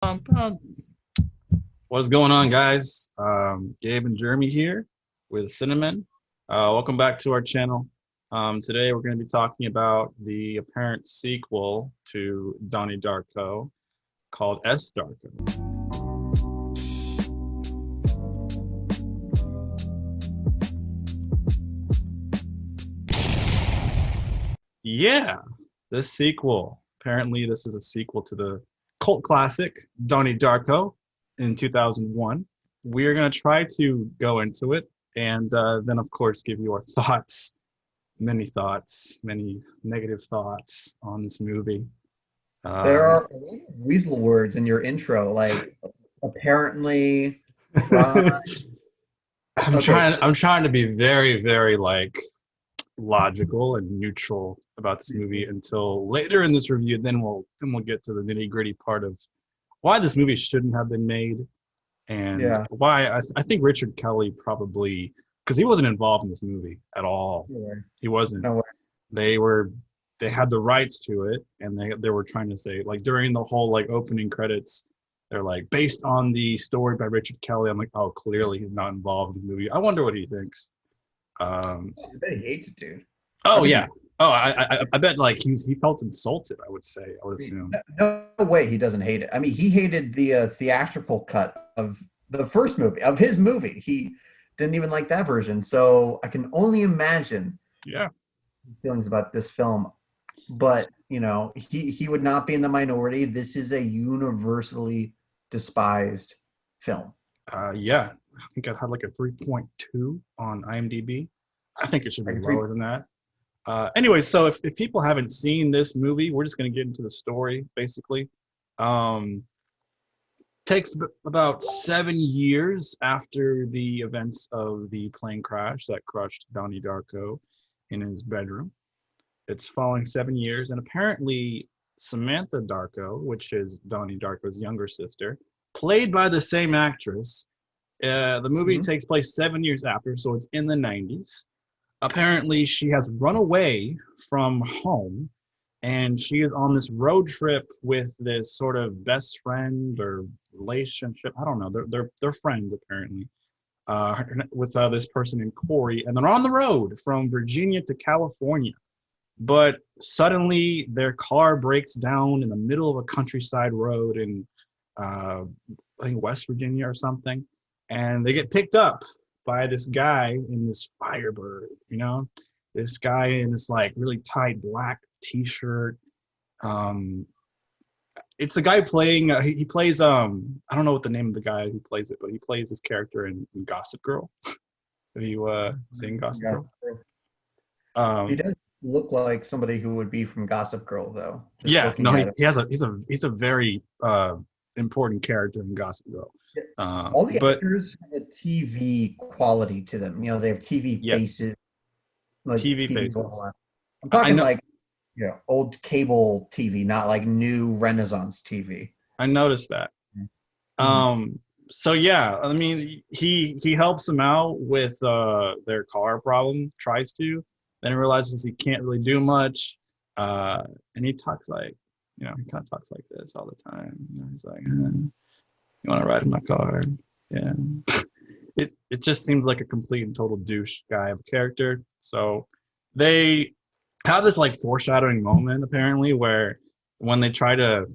Um, What's going on, guys? Gabe and Jeremy here with Cinnamon. Welcome back to our channel. Today we're going to be talking about the apparent sequel to Donnie Darko called S. Darko. Yeah, this sequel. Apparently, this is a sequel to the cult classic Donnie Darko in 2001. We're going to try to go into it and then, of course, give you our thoughts, many negative thoughts on this movie. There Um, are a lot of weasel words in your intro, like apparently, try. Okay, I'm trying to be very, very like logical and neutral about this movie until later in this review. Then we'll get to the nitty gritty part of why this movie shouldn't have been made and yeah, why I think Richard Kelly probably, because he wasn't involved in this movie at all. sure. He wasn't. No way. They were they had the rights to it, and they were trying to say, like, during the whole like opening credits, they're like, based on the story by Richard Kelly. I'm like, oh, clearly he's not involved in this movie. I wonder what he thinks. Um, I bet he hates it, dude. I oh think yeah. he. Oh, I bet like he felt insulted. I would say. I would assume. No way he doesn't hate it. I mean, he hated the theatrical cut of the first movie of his movie. He didn't even like that version. So I can only imagine Yeah. feelings about this film. But he would not be in the minority. This is a universally despised film. Yeah. I think I had like a 3.2 on IMDb. I think it should be Like a three. lower than that. Anyway, so if people haven't seen this movie, we're just going to get into the story basically. Um, Takes about 7 years after the events of the plane crash that crushed Donnie Darko in his bedroom. It's following 7 years, and apparently Samantha Darko, which is Donnie Darko's younger sister, played by the same actress. The movie Mhm. takes place 7 years after, so it's in the 90s. Apparently, she has run away from home and she is on this road trip with this sort of best friend or relationship. I don't know. They're friends apparently. With this person named Corey, and they're on the road from Virginia to California. But suddenly, their car breaks down in the middle of a countryside road in, uh, I think, West Virginia or something, and they get picked up by this guy in this Firebird. This guy in this like really tight black T-shirt. Um, it's the guy playing. He plays. I don't know what the name of the guy who plays it, but he plays this character in Gossip Girl. Have you seen Gossip Yeah. Girl? He Um, does look like somebody who would be from Gossip Girl, though. Just yeah, no, looking at him. he's a very important character in Gossip Girl. Yeah. All the But actors have a TV quality to them. They have TV yes, faces, like TV TV. faces. I'm I talking know. like old cable TV, not like new Renaissance TV. I noticed that. Mhm. Um, so yeah, I mean, he helps them out with their car problem, tries to, then he realizes he can't really do much, and he talks like, he kind of talks like this all the time. He's like, "You want to ride in my car?" Yeah, it just seems like a complete and total douche guy of a character. So they have this like foreshadowing moment apparently where when they try to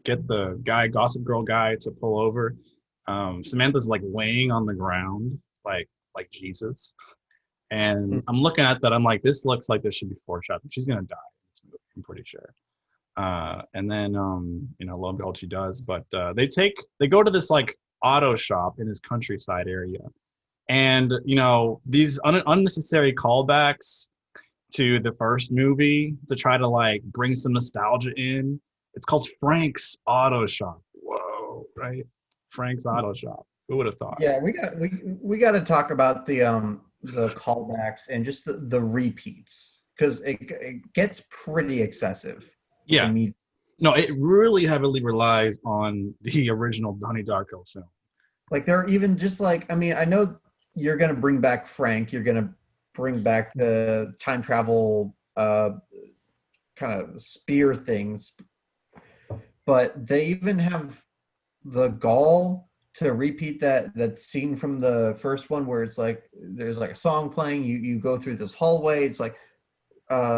get the guy, Gossip Girl guy, to pull over. Samantha's like laying on the ground, like Jesus. And I'm looking at that. I'm like, this looks like this should be foreshadowing. She's gonna die in this movie. I'm pretty sure. And then, lo and behold, she does. But they go to this like auto shop in his countryside area, and these unnecessary callbacks to the first movie to try to like bring some nostalgia in. It's called Frank's Auto Shop. Whoa, right? Frank's Auto Shop. Who would have thought? Yeah, we got to talk about the callbacks and just the repeats because it gets pretty excessive Yeah. immediately. No, it really heavily relies on the original Donnie Darko film. Like they're even just like, I mean, I know you're gonna bring back Frank, you're gonna bring back the time travel kind of spear things, but they even have the gall to repeat that scene from the first one where it's like there's like a song playing, you go through this hallway, it's like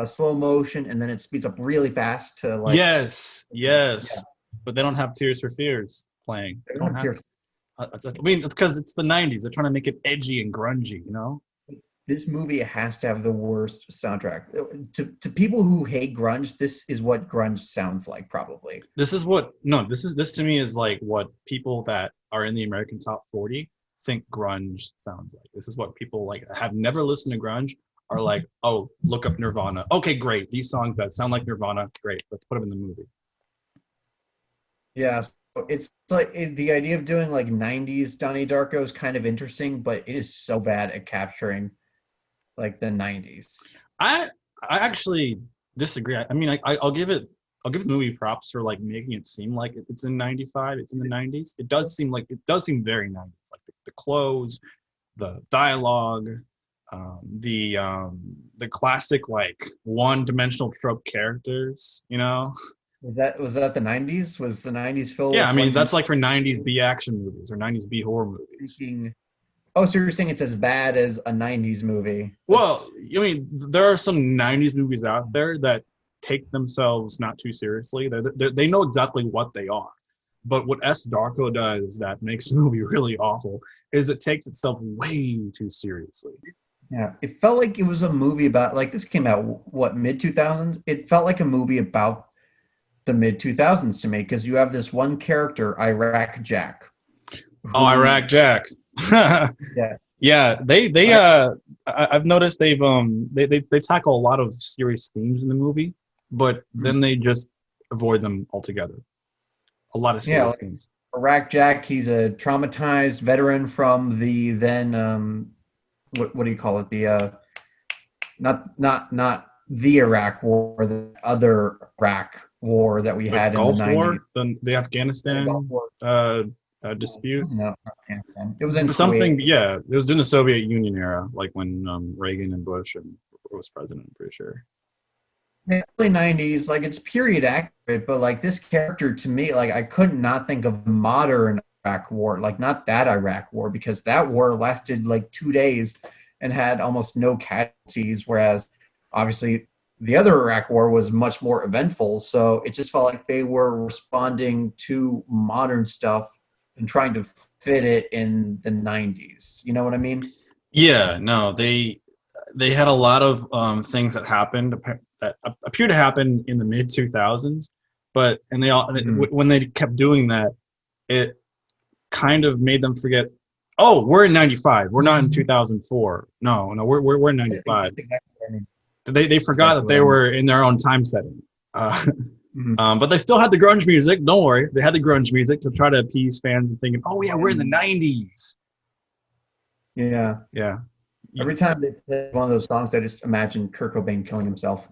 slow motion, and then it speeds up really fast to like Yes, yeah, yes, but they don't have Tears for Fears playing. they They don't don't have have. tears. I mean, it's because it's the '90s. They're trying to make it edgy and grungy. This movie has to have the worst soundtrack. To people who hate grunge, this is what grunge sounds like, probably. This is what no. This to me is like what people that are in the American top 40 think grunge sounds like. This is what people like have never listened to grunge are like. Oh, look up Nirvana. Okay, great. These songs that sound like Nirvana, great. Let's put them in the movie. Yeah, so it's like the idea of doing like 90s Donnie Darko is kind of interesting, but it is so bad at capturing like the 90s. I I actually disagree. I mean, I'll give the movie props for like making it seem like it's in '95. It's in the '90s. It does seem very '90s. Like the clothes, the dialogue, the classic like one-dimensional trope characters. Was that the 90s? Was the 90s filled Yeah, I with mean one that's like for '90s B action movies or '90s B horror movies. dimension? Oh, so you're saying it's as bad as a 90s movie? Well, I mean, there are some '90s movies out there that take themselves not too seriously. They know exactly what they are. But what S. Darko does that makes the movie really awful is it takes itself way too seriously. Yeah, it felt like it was a movie about like this came out what mid 2000s. It felt like a movie about the mid 2000s to me because you have this one character, Iraq Jack, Oh, who Iraq Jack. yeah, Yeah, I- I've noticed they tackle a lot of serious themes in the movie, but then they just avoid them altogether. A lot of yeah, serious like themes. Iraq Jack. He's a traumatized veteran from the then what do you call it? The not the Iraq War, the other Iraq War that we The had in the Gulf 90s. War, the The Gulf Afghanistan War. uh, dispute. No, Afghanistan. It was in Something, Kuwait. yeah, it was during the Soviet Union era, like when Reagan and Bush and was president. I'm pretty sure. The early 90s, like it's period accurate, but like this character to me, like I could not think of modern Iraq war, like not that Iraq war, because that war lasted like 2 days and had almost no casualties, whereas obviously the other Iraq war was much more eventful. So it just felt like they were responding to modern stuff and trying to fit it in the 90s. You know what I mean? Yeah, no, they had a lot of things that happened that appear to happen in the mid 2000s, but and they all Mhm. when they kept doing that, it kind of made them forget. Oh, we're in '95. We're not in 2004. No, no, we're in That's '95. exactly what I mean. They That's forgot exactly that what they I mean. were in their own time setting. Uh, Mhm. but they still had the grunge music. Don't worry, they had the grunge music to try to appease fans and thinking, oh yeah, we're in the '90s. Yeah. Yeah, Every time they play one of those songs, I just imagine Kurt Cobain killing himself.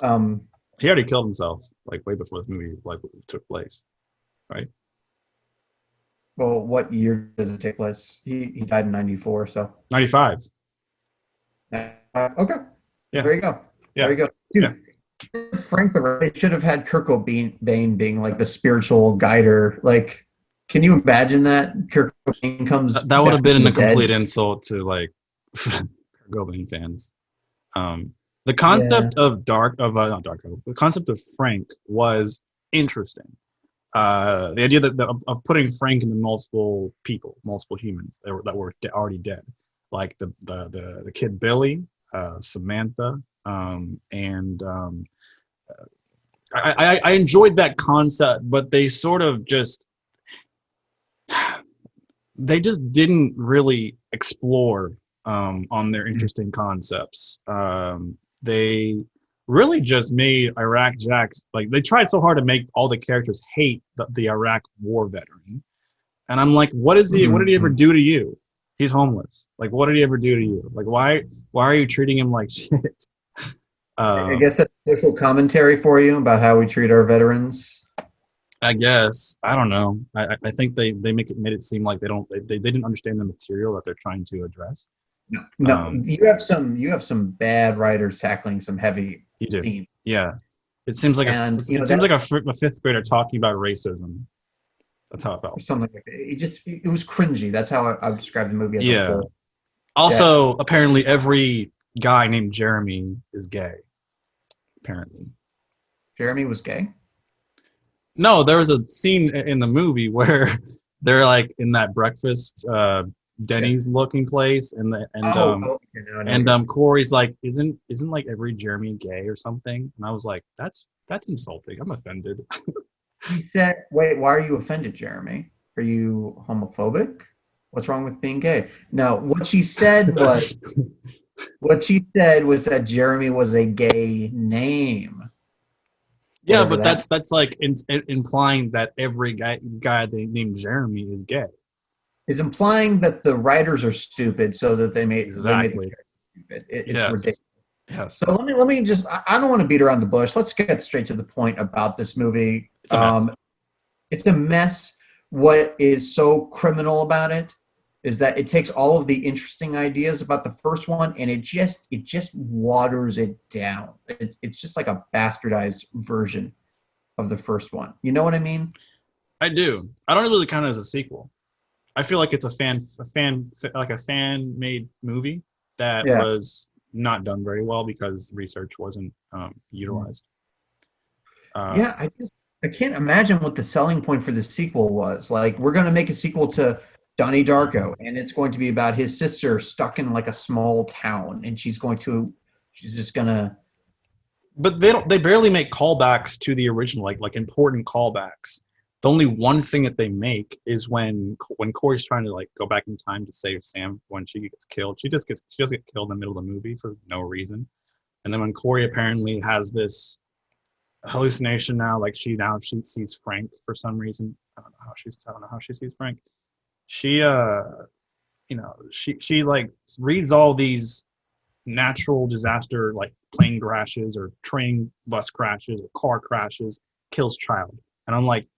Um, he already killed himself like way before this movie like took place, right? well, what year does it take place? He died in '94, so '95. okay. Yeah, There you go. There yeah, you go, yeah. dude. Frank the Red should have had Kurt Cobain being like the spiritual guider. Like, can you imagine that Kurt Cobain comes That would back have been from the a complete dead? insult to like Goblin fans. Um, the Yeah. concept of not Darko, the concept of Frank was interesting. The idea of putting Frank into multiple people, multiple humans that were already dead, like the kid Billy, Samantha, and I enjoyed that concept, but they just didn't really explore on their interesting concepts. They really just made Iraq Jacks like they tried so hard to make all the characters hate the Iraq war veteran, and I'm like, what is he? What did he ever Mhm. do to you? He's homeless. Like, what did he ever do to you? Like, why are you treating him like shit? I Uh, guess that's social commentary for you about how we treat our veterans. I guess I don't know. I think they made it seem like they didn't understand the material that they're trying to address. No, no, Um, you have some bad writers tackling some heavy you do, themes. yeah. It seems like and it seems like a fifth grader talking about racism. That's how it or felt. something like that. It was cringy. That's how I would describe the movie as a Yeah. whole. Yeah, Also, apparently, every guy named Jeremy is gay. Apparently, Jeremy was gay. no. There was a scene in the movie where they're like in that breakfast Yeah. Denny's looking place, Oh, okay, now I know what and you're. Corey's like, isn't like every Jeremy gay or something? And I was like, that's insulting. I'm offended. He said, "Wait, why are you offended, Jeremy? Are you homophobic? What's wrong with being gay?" No, what she said was that Jeremy was a gay name, Yeah, whatever but that that's like implying that every guy they named Jeremy is gay. is, implying that the writers are stupid, so that they made the Exactly. character stupid. It's ridiculous. Yes. Yes. So let me just I don't want to beat around the bush. Let's get straight to the point about this movie. It's a mess. It's a mess. What is so criminal about it is that it takes all of the interesting ideas about the first one and it just waters it down. It's just like a bastardized version of the first one. You know what I mean? I do. I don't really count it as a sequel. I feel like it's a fan made movie that Yeah. was not done very well because research wasn't utilized. Yeah, I can't imagine what the selling point for the sequel was. Like, we're gonna make a sequel to Donnie Darko, and it's going to be about his sister stuck in like a small town, and she's just gonna. But they barely make callbacks to the original, like important callbacks. The only one thing that they make is when Corey's trying to like go back in time to save Sam when she gets killed. She just get killed in the middle of the movie for no reason. And then when Corey apparently has this hallucination now, like she sees Frank for some reason. I don't know how she sees Frank. She she like reads all these natural disaster like plane crashes or train bus crashes or car crashes, kills child. And I'm like,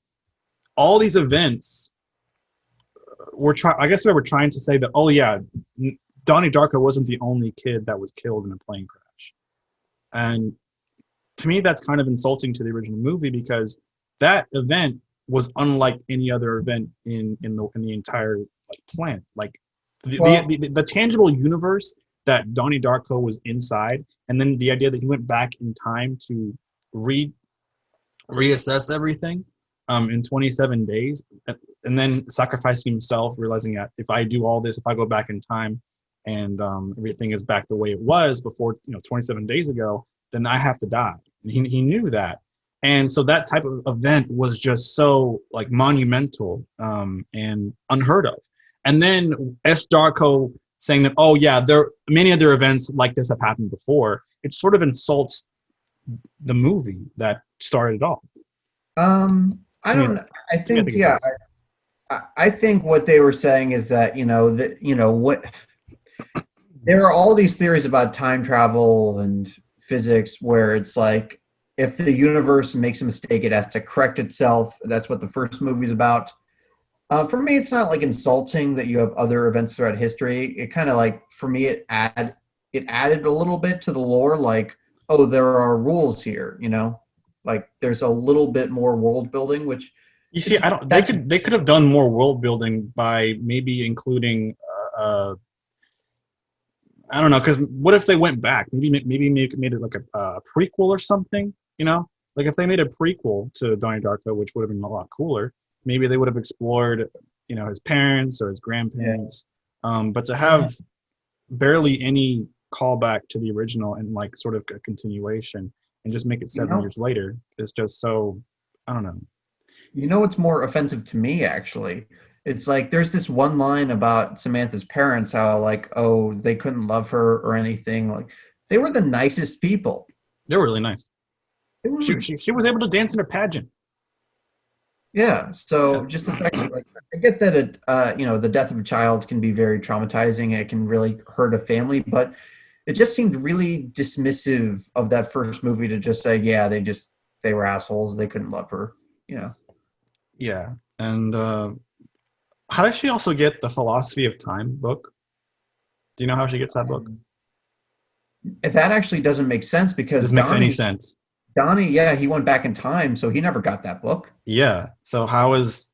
all these events I guess they were trying to say that, oh yeah, Donnie Darko wasn't the only kid that was killed in a plane crash. And to me that's kind of insulting to the original movie because that event was unlike any other event in the entire like planet. Like Well, the tangible universe that Donnie Darko was inside, and then the idea that he went back in time to reassess everything in 27 days, and then sacrificing himself, realizing that if I do all this, if I go back in time, and everything is back the way it was before, 27 days ago, then I have to die. And he knew that, and so that type of event was just so like monumental and unheard of. And then S. Darko saying that, oh yeah, there many other events like this have happened before. It sort of insults the movie that started it all. I To me, don't. I to me, I think think it yeah. does. I think what they were saying is that what there are all these theories about time travel and physics where it's like if the universe makes a mistake, it has to correct itself. That's what the first movie's about. For me, it's not like insulting that you have other events throughout history. It kind of like for me, it added a little bit to the lore. Like, oh, there are rules here. Like there's a little bit more world building, which You see, it's I don't. that's They could have done more world building by maybe including. I don't know, because what if they went back? Maybe made it like a prequel or something. Like if they made a prequel to Donnie Darko, which would have been a lot cooler. Maybe they would have explored, his parents or his yeah. grandparents. But to have barely any callback to the original and like sort of a continuation and just make it You 7 know, years later is just so. I don't know. you know what's more offensive to me actually? It's like there's this one line about Samantha's parents, how like, oh, they couldn't love her or anything. Like they were the nicest people. They were really nice. They were, She was able to dance in a pageant. yeah. Yeah. So just the fact that like I get that the death of a child can be very traumatizing. It can really hurt a family, but it just seemed really dismissive of that first movie to just say, yeah, they were assholes. They couldn't love her. Yeah. And how does she also get the Philosophy of Time book? Do you know how she gets that book? That actually doesn't make sense because Doesn't make any sense. Donnie, yeah, he went back in time, so he never got that book. Yeah. So how does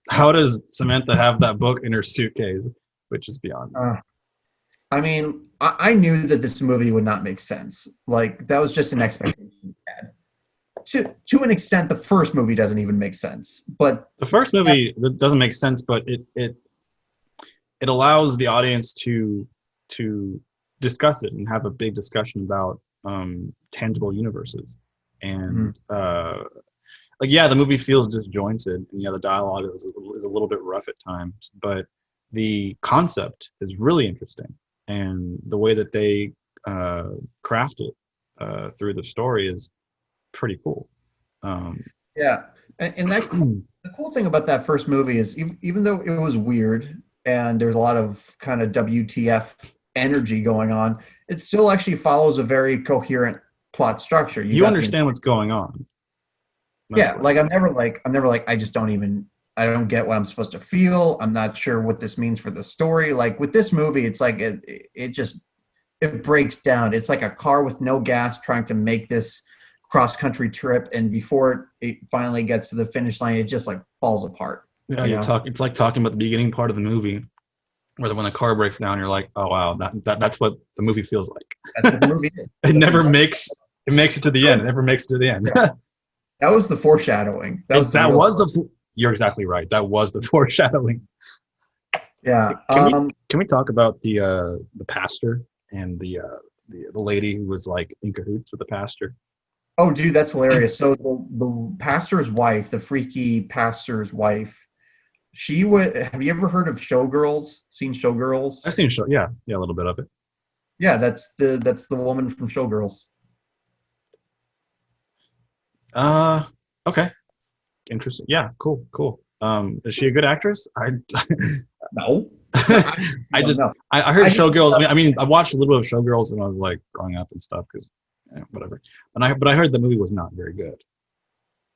Samantha have that book in her suitcase? Which is beyond me. Uh, I mean, I knew that this movie would not make sense. Like that was just an expectation we had. To an extent, the first movie doesn't even make sense. But The first movie that doesn't make sense, but it allows the audience to discuss it and have a big discussion about tangible universes. Mhm. And like, yeah, the movie feels disjointed, and yeah, the dialogue is a little bit rough at times, but the concept is really interesting, and the way that they uh, craft it through the story is pretty cool. Um, Yeah, and that the cool thing about that first movie is even though it was weird and there's a lot of kind of WTF energy going on, it still actually follows a very coherent plot structure. You you got the understand what's going on yeah, mostly. like I'm never like I just don't even I don't get what I'm supposed to feel. I'm not sure what this means for the story. Like with this movie, it's like it just it breaks down. It's like a car with no gas trying to make this cross country trip, and before it finally gets to the finish line, it just like falls apart. Yeah, You know, it's like talking about the beginning part of the movie, where when the car breaks down, you're like, oh wow, that's what the movie feels like. that's what the movie is. It That's never exactly makes it to the that end. was, It never makes it to the end. yeah, that was the foreshadowing. That was It the that real was the you're exactly right. That was the foreshadowing. yeah. Can we talk about the pastor and the lady who was like in cahoots with the pastor? Oh, dude, that's hilarious. So the pastor's wife, the freaky pastor's wife, she would. Have you ever heard of Showgirls? Seen Showgirls? I've seen show, yeah, a little bit of it. Yeah, that's the woman from Showgirls. Uh, okay, interesting. Yeah, cool. Is she a good actress? No, no, I, I no, just no. I heard I just Showgirls. I watched a little bit of Showgirls and I was like growing up and stuff because whatever. But I heard the movie was not very good.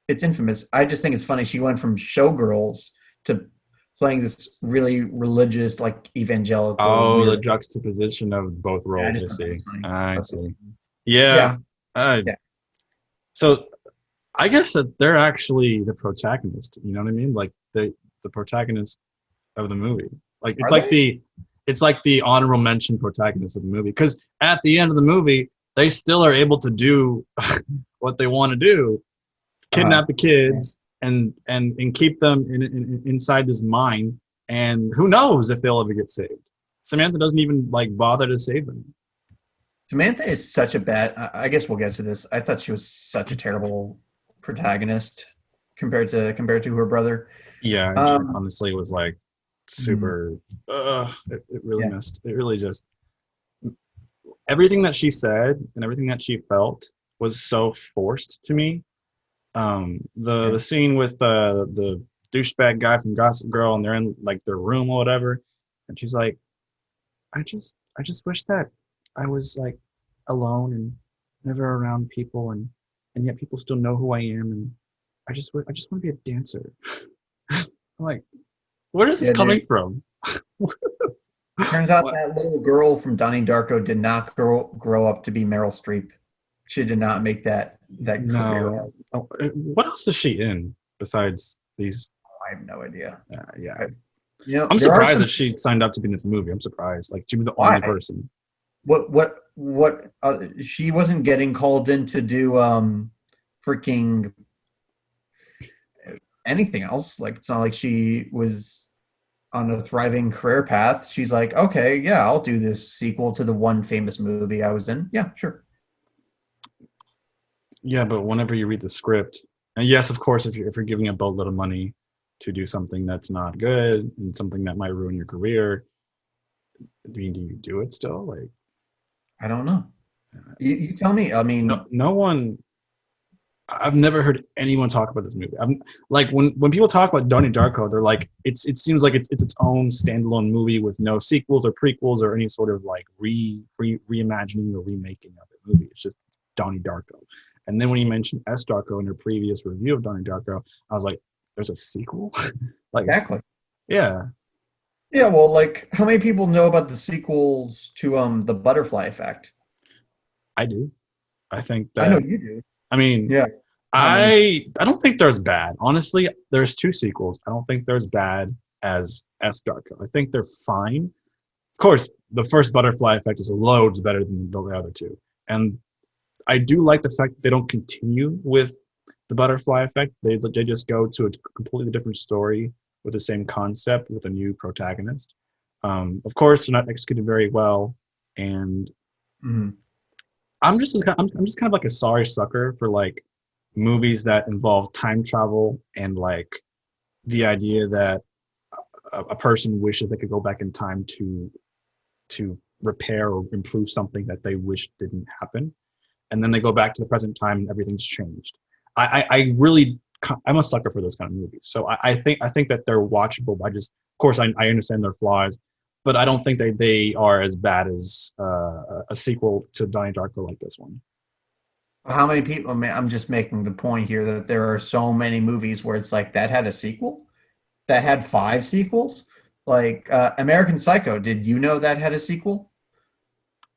it's infamous. I just think it's funny. She went from Showgirls to playing this really religious, like evangelical, Oh, the weird. juxtaposition of both Yeah, I roles. just thought that was funny. I But, see. yeah, Yeah. Uh, yeah. so I guess that they're actually the protagonist. You know what I mean? Like the protagonist of the movie. Like Are they? it's like the honorable mention protagonist of the movie. Because at the end of the movie, they still are able to do what they want to do, Uh, kidnap the kids and keep them inside this mine. And who knows if they'll ever get saved? Samantha doesn't even like bother to save them. Samantha is such a bad. I guess we'll get to this. I thought she was such a terrible protagonist compared to her brother. Yeah, she Um, honestly was like mm, super. It really yeah, messed. It really just everything that she said and everything that she felt was so forced to me. yeah. The scene with the douchebag guy from Gossip Girl and they're in like their room or whatever, and she's like, I just wish that I was like alone and never around people and yet people still know who I am and I just want to be a dancer. I'm like, where is this Yeah, coming dude. from? Turns out What? that little girl from Donnie Darko did not grow up to be Meryl Streep. She did not make that career No. arc. Oh, what else is she in besides these? I have no idea. Yeah, I, you know, I'm there are surprised some that she signed up to be in this movie. I'm surprised. Like she was the only why. person. What she wasn't getting called in to do freaking anything else. Like it's not like she was on a thriving career path. She's like, okay, yeah, I'll do this sequel to the one famous movie I was in. Yeah, sure. Yeah, but whenever you read the script, and yes, of course, if you're giving a boatload of money to do something that's not good and something that might ruin your career, do you do it still? Like, I don't know. You tell me. I mean, no one. I've never heard anyone talk about this movie. I'm like when people talk about Donnie Darko, they're like it seems like it's its own standalone movie with no sequels or prequels or any sort of like reimagining or remaking of the movie. It's just Donnie Darko. And then when you mentioned S Darko in your previous review of Donnie Darko, I was like, there's a sequel? Like, exactly. yeah, Yeah, well, like how many people know about the sequels to the Butterfly Effect? I do. I think I know that you do. I mean, Yeah. How many? I don't think they're as bad. Honestly, there's two sequels. I don't think they're as bad as Darko. I think they're fine. Of course, the first Butterfly Effect is loads better than the other two, and I do like the fact that they don't continue with the Butterfly Effect. They just go to a completely different story with the same concept with a new protagonist. Of course, they're not executed very well, and Mhm. I'm just kind of like a sorry sucker for like movies that involve time travel and like the idea that a person wishes they could go back in time to repair or improve something that they wish didn't happen, and then they go back to the present time and everything's changed. I really I'm a sucker for those kind of movies. So I think that they're watchable. Of course I understand their flaws, but I don't think they are as bad as a sequel to Donnie Darko like this one. How many people? I mean, I'm just making the point here that there are so many movies where it's like that had a sequel, that had five sequels. Like American Psycho. Did you know that had a sequel?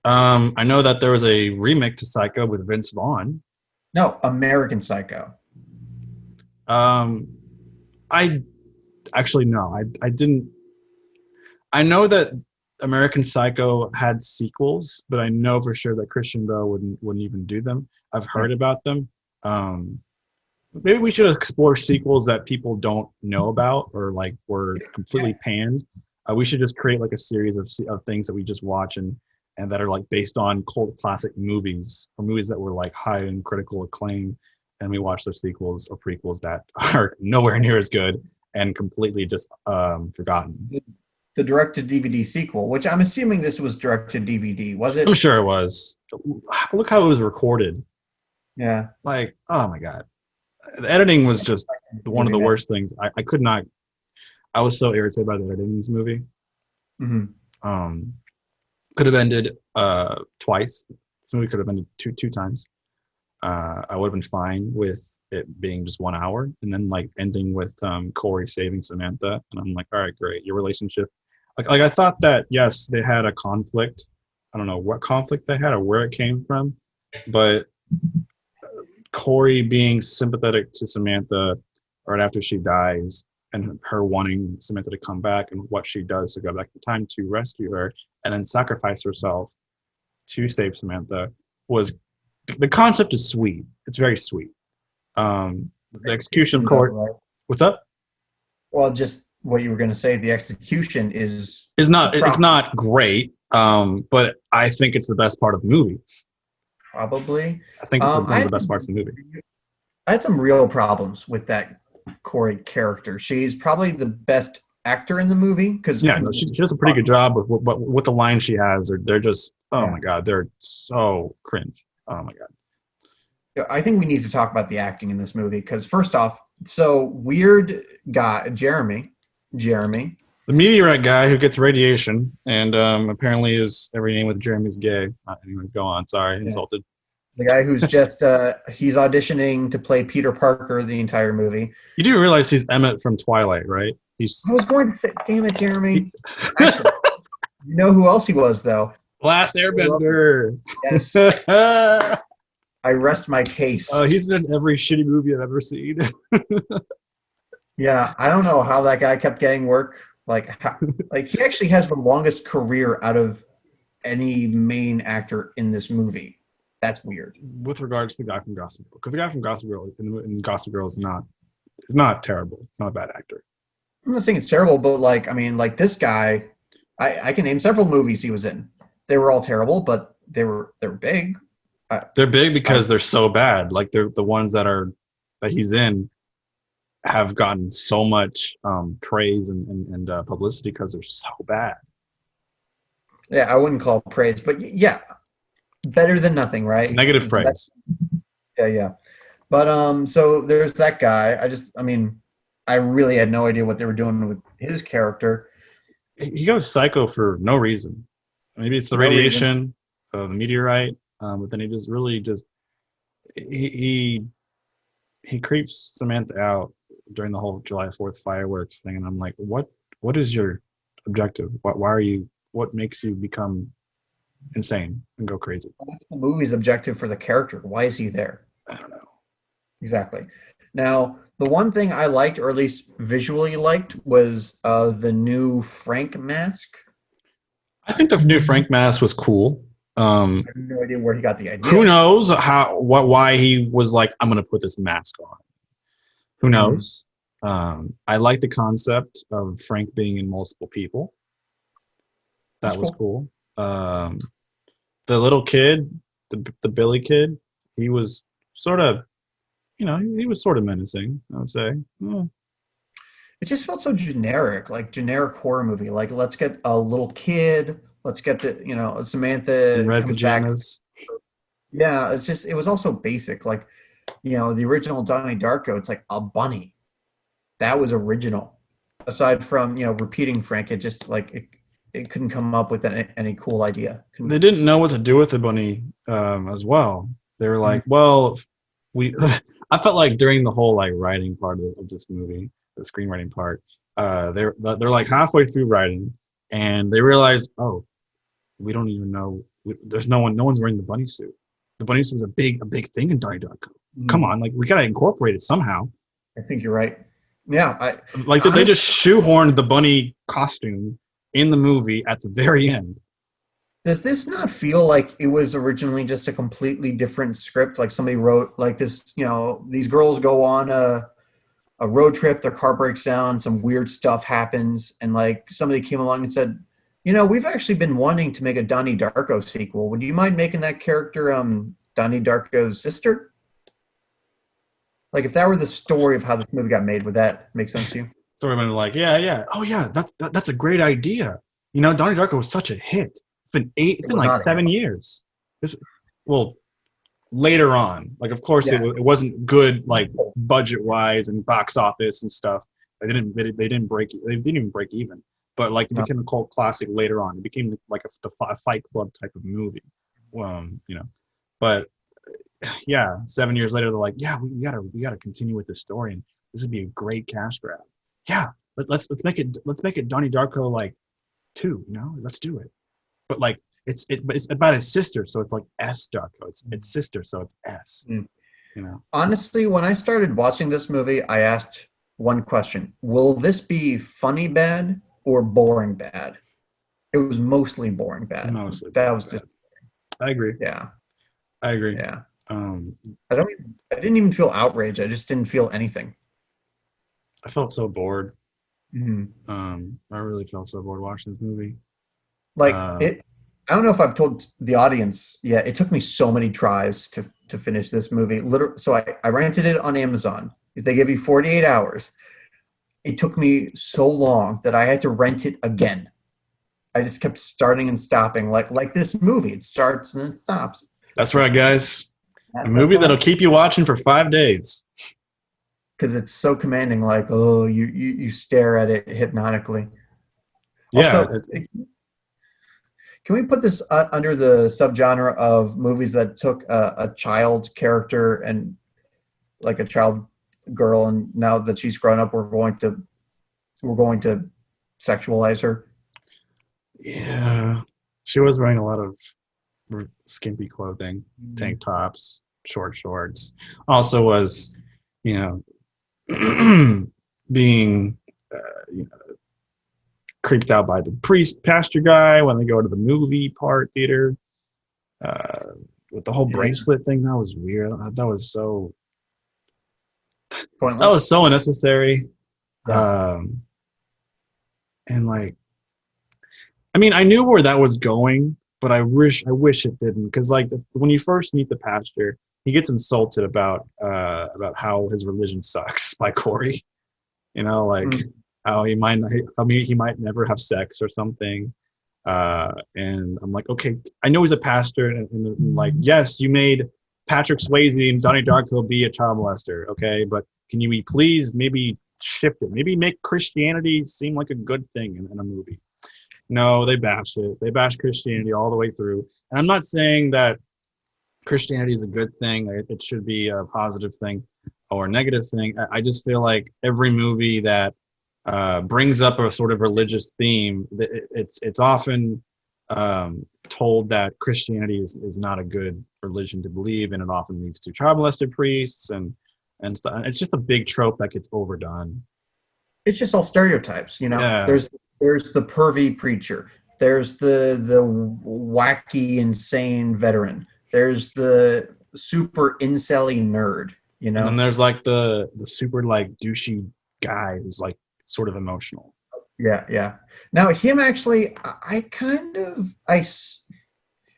I know that there was a remake to Psycho with Vince Vaughn. No, American Psycho. Um, I actually no, I didn't. I know that American Psycho had sequels, but I know for sure that Christian Bale wouldn't even do them. I've Yeah. heard about them. Um, Maybe we should explore sequels that people don't know about or like were completely panned. We should just create like a series of things that we just watch and that are like based on cult classic movies or movies that were like high in critical acclaim, and we watch their sequels or prequels that are nowhere near as good and completely just forgotten. The direct to DVD sequel, which I'm assuming this was direct to DVD, was I'm it? sure it was. Look how it was recorded. Yeah. Like, oh my god, the editing was just one of Movie the man. worst things. I could not. I was so irritated by the editing in this movie. Hmm. Um, could have ended twice. This movie could have ended two times. I would have been fine with it being just 1 hour and then like ending with Corey saving Samantha. And I'm like, all right, great. Your relationship. Like I thought that yes, they had a conflict. I don't know what conflict they had or where it came from, but Corey being sympathetic to Samantha right after she dies and her wanting Samantha to come back and what she does to go back in time to rescue her and then sacrifice herself to save Samantha was the concept is sweet. It's very sweet. The execution, of course. Right. What's up? Well, just what you were going to say. The execution is Is not it's prob- not great, but I think it's the best part of the movie. probably. I think it's I one of the had best parts of the movie. I had some real problems with that Corey character. She's probably the best actor in the movie because Yeah, no, she does a pretty good job with the lines she has. They're just oh yeah. my god, they're so cringe. Oh my god. I think we need to talk about the acting in this movie because first off, so weird guy Jeremy. The meteorite guy who gets radiation and apparently is every name with Jeremy's gay. Anyways, go on. Sorry, Yeah. insulted. The guy who's just he's auditioning to play Peter Parker the entire movie. You do realize he's Emmett from Twilight, right? He's I was going to say, damn it, Jeremy. Actually, you know who else he was though? Last Airbender. Yes, I rest my case. He's been in every shitty movie I've ever seen. Yeah, I don't know how that guy kept getting work. Like he actually has the longest career out of any main actor in this movie. That's weird. With regards to the guy from Gossip Girl, because the guy from Gossip Girl in Gossip Girl is not terrible. It's not a bad actor. I'm not saying it's terrible, but like I mean, like this guy, I can name several movies he was in. They were all terrible, but they're big. They're big because they're so bad. Like they're the ones that he's in have gotten so much praise and publicity because they're so bad. Yeah, I wouldn't call it praise, but yeah, better than nothing, right? Negative praise. Yeah, yeah. But so there's that guy. I mean, I really had no idea what they were doing with his character. He goes psycho for no reason. Maybe it's the No radiation, the meteorite, but then he just really just he creeps Samantha out during the whole July 4th fireworks thing, and I'm like, what is your objective? Why are you? What makes you become insane and go crazy? What's the movie's objective for the character? Why is he there? I don't know. Exactly. Now, the one thing I liked, or at least visually liked, was the new Frank mask. I think the new Frank mask was cool. I have no idea where he got the Who idea. knows why he was like, I'm gonna put this mask on. Who Mhm. knows? I like the concept of Frank being in multiple people. That's That was cool. cool. Um, the little kid, the Billy kid, he was sort of, he was sort of menacing, I would say. Hmm. It just felt so generic, like generic horror movie. Like, let's get a little kid. Let's get In Samantha red comes back. pajamas. Yeah, it was also basic. Like, the original Donnie Darko, it's like a bunny. That was original. Aside from, repeating Frank, it just like it couldn't come up with any cool idea. They didn't know what to do with the bunny as well. They were like, well, we. I felt like during the whole like writing part of this movie, the screenwriting part, they're like halfway through writing, and they realize, oh, we don't even know. There's no one's wearing the bunny suit. The bunny suit was a big thing in Donnie Darko. Come Mhm. on, like we gotta incorporate it somehow. I think you're right. Yeah, I Like they honestly, just shoehorned the bunny costume in the movie at the very end. does this not feel like it was originally just a completely different script? Like somebody wrote like this, these girls go on a road trip, their car breaks down, some weird stuff happens, and like somebody came along and said, we've actually been wanting to make a Donnie Darko sequel. Would you mind making that character Donnie Darko's sister? Like if that were the story of how this movie got made, would that make sense to you? So everyone like, yeah, yeah, oh yeah, that's a great idea. Donnie Darko was such a hit. It's It been was like not a hit. 7 years. It's- well, later on, like of course Yeah. it wasn't good like budget wise and box office and stuff. They didn't break they didn't even break even. But like it No. became a cult classic later on. It became like a Fight Club type of movie. But yeah, 7 years later, they're like, yeah, we gotta continue with this story, and this would be a great cash grab. Yeah, let's make it Donnie Darko like two. Let's do it. But like it's about his sister, so it's like S Darko. It's sister, so it's S. Mm. You know, Honestly, when I started watching this movie, I asked one question: will this be funny bad or boring bad? It was mostly boring bad. mostly That boring was just bad. I agree. yeah, I agree. yeah. Um, I didn't even feel outrage. I just didn't feel anything. I felt so bored. Mhm. I really felt so bored watching this movie. Like Uh, it. I don't know if I've told the audience yet. It took me so many tries to finish this movie. Literally, so I rented it on Amazon. They give you 48 hours. It took me so long that I had to rent it again. I just kept starting and stopping, like this movie. It starts and it stops. that's right, guys. A That's movie how, that'll keep you watching for 5 days. because it's so commanding. Like, oh, you stare at it hypnotically. Yeah, Also, can we put this under the subgenre of movies that took a child character and like a child girl, and now that she's grown up, we're going to sexualize her? yeah. She was wearing a lot of skimpy clothing, Mm. tank tops, short shorts. Also was, you know, being creeped out by the priest pastor guy when they go to the movie part theater. Uh, with the whole Yeah, bracelet thing, that was weird. That pointless. was so unnecessary. Yeah. Um, and like, I mean, I knew where that was going, but I wish it didn't. Because like, when you first meet the pastor, he gets insulted about how his religion sucks by Corey. Like Mm. how he might, I mean, he might never have sex or something. And I'm like, okay, I know he's a pastor, and like, yes, you made Patrick Swayze and Donnie Darko be a child molester, okay, but can you please maybe shift it? Maybe make Christianity seem like a good thing in a movie. No, they bashed it. They bashed Christianity all the way through. And I'm not saying that Christianity is a good thing. It should be a positive thing or a negative thing. I just feel like every movie that brings up a sort of religious theme, it's often told that Christianity is not a good religion to believe, and it often leads to child molested priests and stuff. It's just a big trope that gets overdone. It's just all stereotypes, you know. Yeah, There's the pervy preacher. There's the wacky, insane veteran. There's the super incel-y nerd, you and then know. there's like the super like douchey guy who's like sort of emotional. Yeah, yeah. Now him actually, I kind of I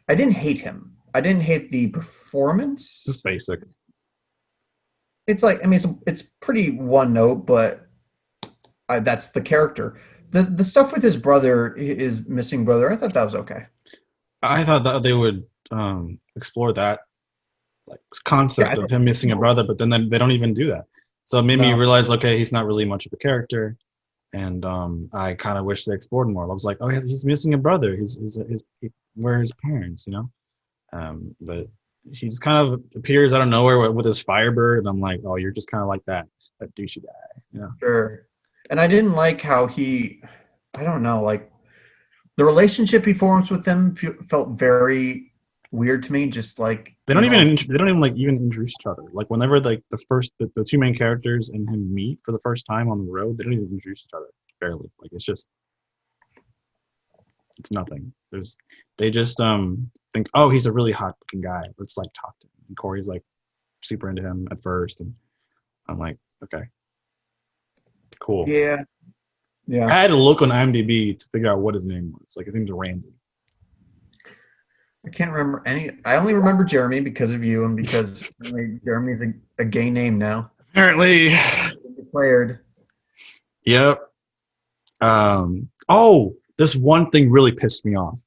didn't hate him. I didn't hate the performance. Just basic. It's like, I mean, it's pretty one note, but that's the character. The stuff with his brother, his missing brother, I thought that was okay. I thought that they would explore that like Yeah, concept I of think him missing a brother, but then they don't even do that. So it made me no, realize, okay, he's not really much of a character, and I kind of wish they explored more. I was like, oh, yeah, he's missing a brother. Where are his parents? You know, but he just kind of appears out of nowhere with his Firebird, and I'm like, oh, you're just kind of like that douchey guy. Yeah, sure. And I didn't like how I don't know, like the relationship he forms with them felt very weird to me. Just like, they don't even like even introduce each other. Like whenever like the two main characters and him meet for the first time on the road, they don't even introduce each other barely. Like it's nothing. They just think, oh, he's a really hot looking guy. Let's like talk to him. And Corey's like super into him at first, and I'm like, okay, cool. yeah, yeah. I had to look on IMDb to figure out what his name was. Like his name's Randy. I can't remember any. I only remember Jeremy because of you and because Jeremy's a gay name now. Apparently. Declared. Yep. Oh, this one thing really pissed me off.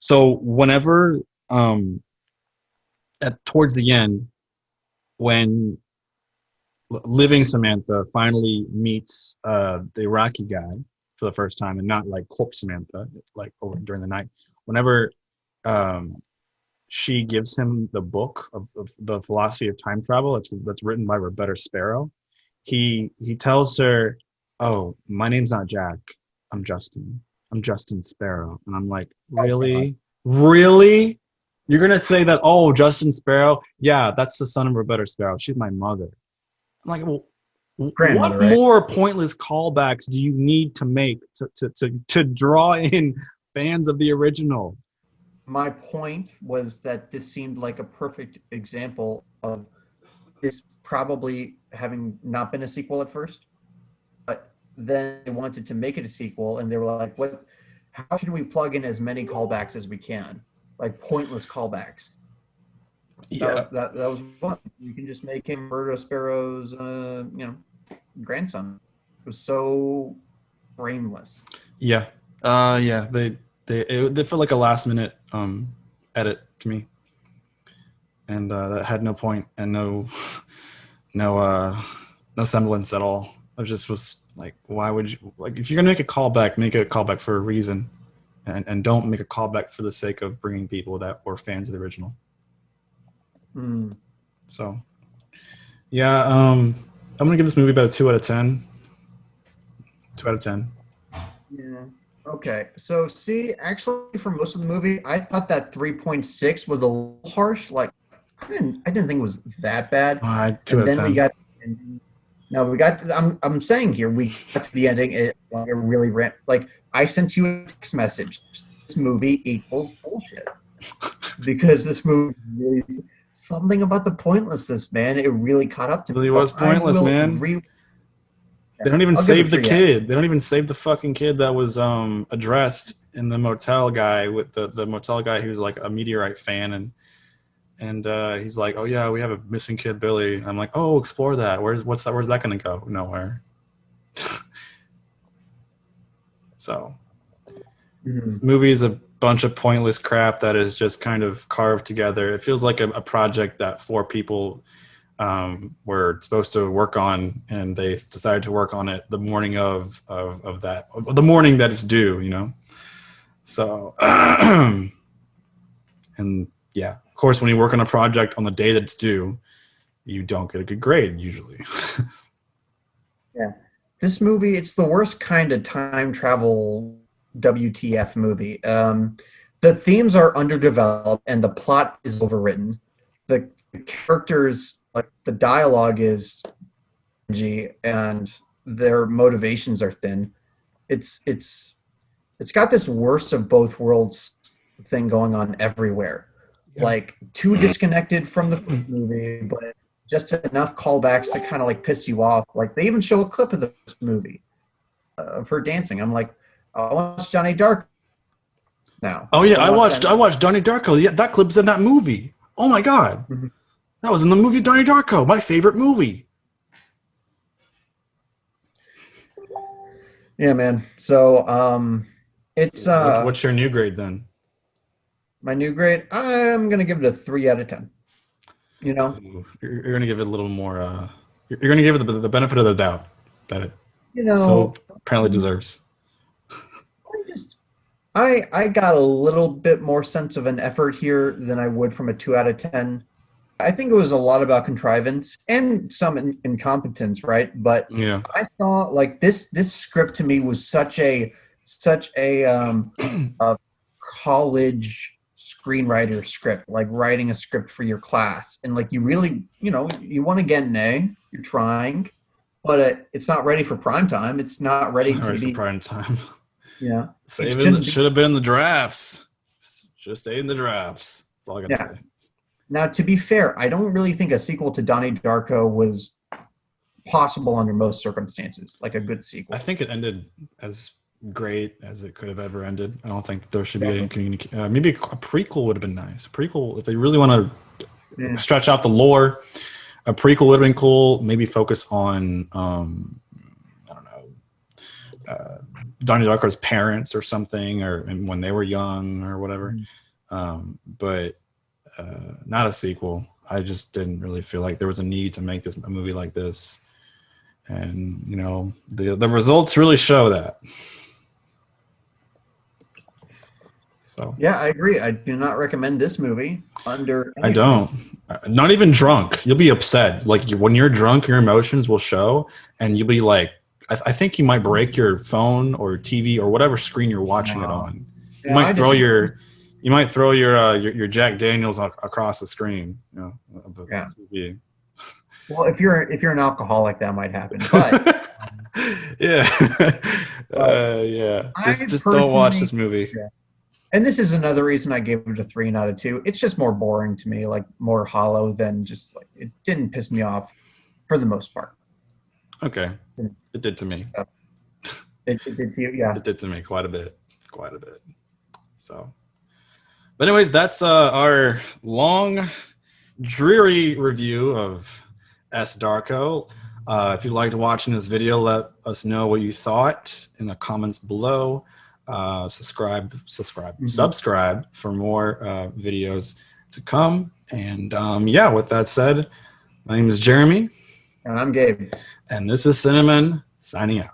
So whenever towards the end, when living Samantha finally meets the Iraqi guy for the first time, and not like corpse Samantha, like over during the night. Whenever she gives him the book of the philosophy of time travel that's written by Roberta Sparrow, he tells her, "Oh, my name's not Jack. I'm Justin. I'm Justin Sparrow." And I'm like, really, really? You're gonna say that? Oh, Justin Sparrow? Yeah, that's the son of Roberta Sparrow. She's my mother. I'm like, well, Grandmother, what right? more pointless callbacks do you need to make to draw in fans of the original? My point was that this seemed like a perfect example of this probably having not been a sequel at first, but then they wanted to make it a sequel, and they were like, "What? How can we plug in as many callbacks as we can? Like pointless callbacks." Yeah, That was fun. You can just make him Roberta Sparrow's, grandson. It was so brainless. yeah, yeah. They felt like a last minute edit to me, and that had no point and no semblance at all. I just was like, why would you like if you're gonna make make it a callback for a reason, and don't make a callback for the sake of bringing people that were fans of the original. Mm. So, yeah, I'm gonna give this movie about a 2 out of 10. 2 out of 10. Yeah. Okay. So see, actually, for most of the movie, I thought that 3.6 was a little harsh. Like, I didn't think it was that bad. Two And out of then we 10. got. No, we got. I'm saying here, we got to the ending. It really ran. Like, I sent you a text message. This movie equals bullshit because this movie really something about the pointlessness, man. It really caught up to It me. really was pointless, man. They don't even I'll give save it the 3 out. kid. They don't even save the fucking kid that was addressed in the motel guy with the motel guy who's like a Meteorite fan, and he's like, oh yeah, we have a missing kid, Billy. I'm like, oh, explore that. Where's that gonna go? Nowhere. So this movie is a bunch of pointless crap that is just kind of carved together. It feels like a project that 4 people were supposed to work on, and they decided to work on it the morning of the morning that it's due, you know. So, and yeah, of course, when you work on a project on the day that it's due, you don't get a good grade usually. Yeah. This movie, it's the worst kind of time travel WTF movie. The themes are underdeveloped and the plot is overwritten. The characters like the dialogue is cringy and their motivations are thin. It's got this worst of both worlds thing going on everywhere. Yeah. Like too disconnected from the movie, but just enough callbacks to kind of like piss you off. Like they even show a clip of the movie of her dancing. I'm like, I watched Johnny Dark now. Oh yeah, I watch watched Donnie Darko. Yeah, that clip's in that movie. Oh my god, Mhm. that was in the movie Donnie Darko, my favorite movie. Yeah, man. So it's What's your new grade then? my new grade. I'm gonna give it a 3 out of 10. You know, Ooh, you're gonna give it a little more. You're gonna give it the benefit of the doubt that it you know, so apparently deserves. I just I got a little bit more sense of an effort here than I would from a 2 out of 10. I think it was a lot about contrivance and some incompetence, right? But Yeah. I saw like this script to me was such a a college screenwriter script, like writing a script for your class, and like you really, you want to get an A, you're trying, but it's not ready for prime time. It's not ready All to right, for be, prime time. yeah. Should have been in the drafts. Should have stayed in the drafts. That's all I gotta Yeah. say. Now, to be fair, I don't really think a sequel to Donnie Darko was possible under most circumstances, like a good sequel. I think it ended as great as it could have ever ended. I don't think that there should be any communication. Maybe a prequel would have been nice. A prequel, if they really want to stretch out the lore, a prequel would have been cool. Maybe focus on, I don't know, Donnie Darko's parents or something, or when they were young or whatever. But not a sequel. I just didn't really feel like there was a need to make a movie like this. And the results really show that. So Yeah, I agree. I do not recommend this movie under any I don't. Not even drunk. You'll be upset. Like when you're drunk, your emotions will show, and you'll be like, I think you might break your phone or TV or whatever screen you're watching it on. You might throw your Jack Daniels across the screen. Of the TV. Well, if you're an alcoholic, that might happen. But yeah, yeah. Just don't watch this movie. Yeah. And this is another reason I gave it a 3 out of 2. It's just more boring to me, like more hollow than just like it didn't piss me off for the most part. Okay, it did to me. It did to you, yeah. It did to me quite a bit. So, but anyways, that's our long, dreary review of S. Darko. If you liked watching this video, let us know what you thought in the comments below. Subscribe for more videos to come. And with that said, my name is Jeremy. And I'm Gabe. And this is Cinnamon signing out.